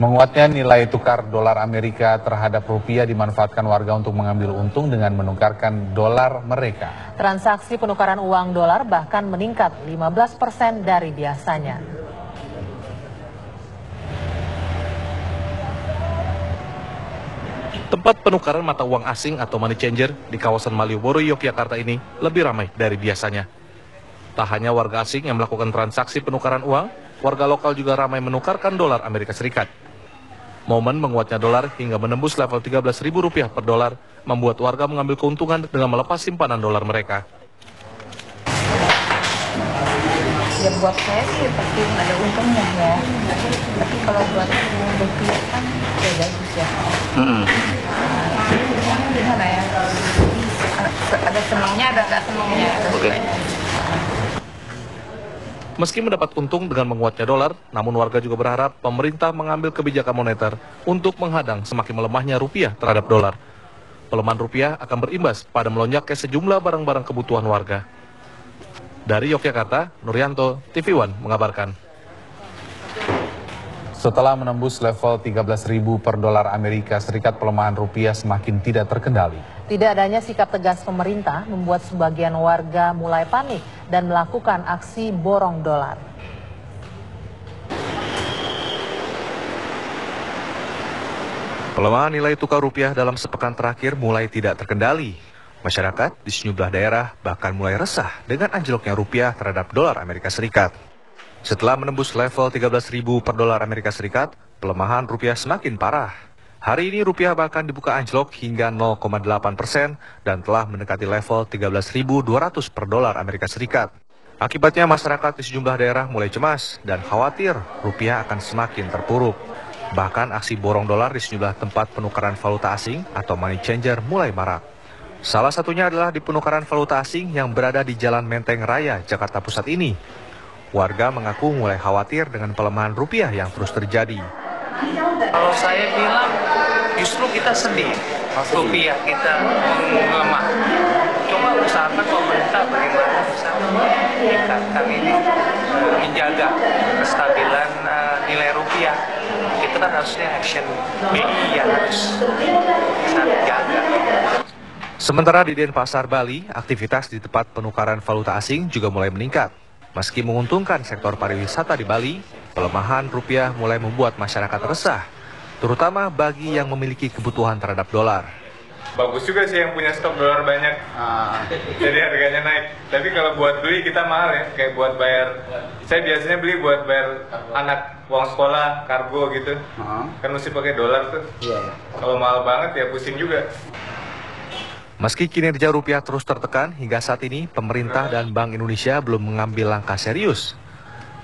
Menguatnya nilai tukar dolar Amerika terhadap rupiah dimanfaatkan warga untuk mengambil untung dengan menukarkan dolar mereka. Transaksi penukaran uang dolar bahkan meningkat 15% dari biasanya. Tempat penukaran mata uang asing atau money changer di kawasan Malioboro, Yogyakarta ini lebih ramai dari biasanya. Tak hanya warga asing yang melakukan transaksi penukaran uang, warga lokal juga ramai menukarkan dolar Amerika Serikat. Momen menguatnya dolar hingga menembus level Rp13.000 per dolar membuat warga mengambil keuntungan dengan melepas simpanan dolar mereka. Ya buat saya sih pasti ada untungnya ya. Tapi kalau buat rupiah kan ya bagus ya. Gimana ya? Ada senangnya, ada nggak senangnya. Oke. Meski mendapat untung dengan menguatnya dolar, namun warga juga berharap pemerintah mengambil kebijakan moneter untuk menghadang semakin melemahnya rupiah terhadap dolar. Pelemahan rupiah akan berimbas pada melonjaknya sejumlah barang-barang kebutuhan warga. Dari Yogyakarta, Nuryanto, TV One mengabarkan. Setelah menembus level 13.000 per dolar Amerika Serikat, pelemahan rupiah semakin tidak terkendali. Tidak adanya sikap tegas pemerintah membuat sebagian warga mulai panik dan melakukan aksi borong dolar. Pelemahan nilai tukar rupiah dalam sepekan terakhir mulai tidak terkendali. Masyarakat di sejumlah daerah bahkan mulai resah dengan anjloknya rupiah terhadap dolar Amerika Serikat. Setelah menembus level 13.000 per dolar Amerika Serikat, pelemahan rupiah semakin parah. Hari ini rupiah bahkan dibuka anjlok hingga 0,8% dan telah mendekati level 13.200 per dolar Amerika Serikat. Akibatnya masyarakat di sejumlah daerah mulai cemas dan khawatir rupiah akan semakin terpuruk. Bahkan aksi borong dolar di sejumlah tempat penukaran valuta asing atau money changer mulai marak. Salah satunya adalah di penukaran valuta asing yang berada di Jalan Menteng Raya, Jakarta Pusat ini. Warga mengaku mulai khawatir dengan pelemahan rupiah yang terus terjadi. Kalau saya bilang justru kita sedih, rupiah kita melemah. Coba usahakan pemerintah bagaimana bisa meningkatkan ini, menjaga kestabilan nilai rupiah. Itu kan harusnya action BI yang harus bisa dijaga. Sementara di Denpasar, Bali, aktivitas di tempat penukaran valuta asing juga mulai meningkat. Meski menguntungkan sektor pariwisata di Bali, pelemahan rupiah mulai membuat masyarakat resah, terutama bagi yang memiliki kebutuhan terhadap dolar. Bagus juga sih yang punya stok dolar banyak, jadi harganya naik. Tapi kalau buat beli kita mahal ya, kayak buat bayar. Saya biasanya beli buat bayar anak uang sekolah, kargo gitu. Kan mesti pakai dolar tuh. Kalau mahal banget ya pusing juga. Meski kinerja rupiah terus tertekan, hingga saat ini pemerintah dan Bank Indonesia belum mengambil langkah serius.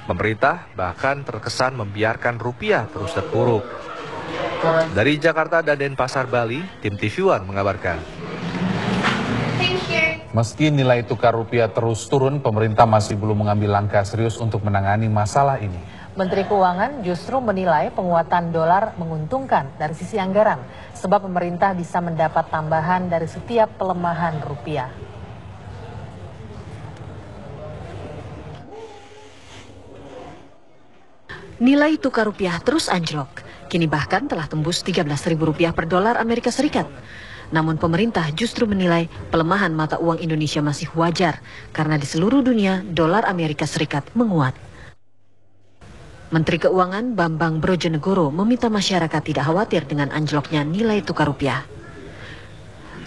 Pemerintah bahkan terkesan membiarkan rupiah terus terpuruk. Dari Jakarta dan Denpasar, Bali, tim TV One mengabarkan. Meski nilai tukar rupiah terus turun, pemerintah masih belum mengambil langkah serius untuk menangani masalah ini. Menteri Keuangan justru menilai penguatan dolar menguntungkan dari sisi anggaran, sebab pemerintah bisa mendapat tambahan dari setiap pelemahan rupiah. Nilai tukar rupiah terus anjlok, kini bahkan telah tembus Rp13.000 per dolar Amerika Serikat. Namun pemerintah justru menilai pelemahan mata uang Indonesia masih wajar, karena di seluruh dunia dolar Amerika Serikat menguat. Menteri Keuangan Bambang Brojonegoro meminta masyarakat tidak khawatir dengan anjloknya nilai tukar rupiah.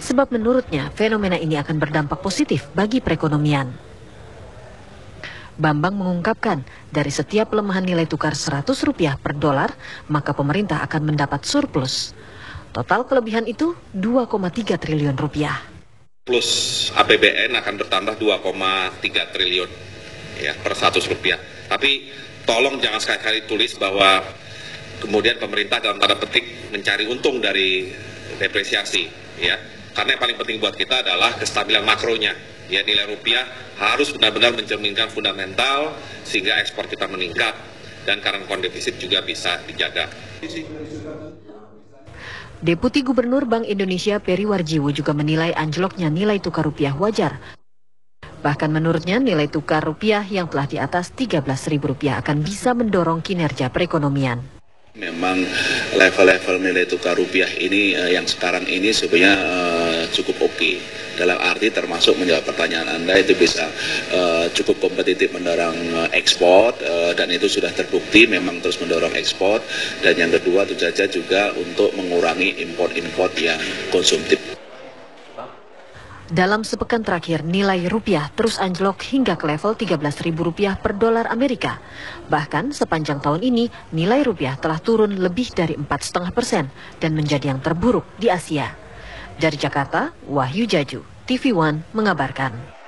Sebab menurutnya fenomena ini akan berdampak positif bagi perekonomian. Bambang mengungkapkan dari setiap pelemahan nilai tukar Rp100 per dolar, maka pemerintah akan mendapat surplus. Total kelebihan itu 2,3 triliun rupiah. Plus APBN akan bertambah 2,3 triliun ya, per Rp100. Tapi tolong jangan sekali-kali tulis bahwa kemudian pemerintah dalam tanda petik mencari untung dari depresiasi, ya. Karena yang paling penting buat kita adalah kestabilan makronya. Ya, nilai rupiah harus benar-benar mencerminkan fundamental sehingga ekspor kita meningkat dan current account deficit juga bisa dijaga. Deputi Gubernur Bank Indonesia Peri Warjiwo juga menilai anjloknya nilai tukar rupiah wajar. Bahkan menurutnya nilai tukar rupiah yang telah di atas Rp13.000 akan bisa mendorong kinerja perekonomian. Memang level-level nilai tukar rupiah ini yang sekarang ini sebenarnya cukup oke. Dalam arti termasuk menjawab pertanyaan Anda itu bisa cukup kompetitif mendorong ekspor dan itu sudah terbukti memang terus mendorong ekspor. Dan yang kedua tentu saja juga untuk mengurangi import-import yang konsumtif. Dalam sepekan terakhir, nilai rupiah terus anjlok hingga ke level Rp13.000 per dolar Amerika. Bahkan sepanjang tahun ini, nilai rupiah telah turun lebih dari 4,5% dan menjadi yang terburuk di Asia. Dari Jakarta, Wahyu Jaju, TV One mengabarkan.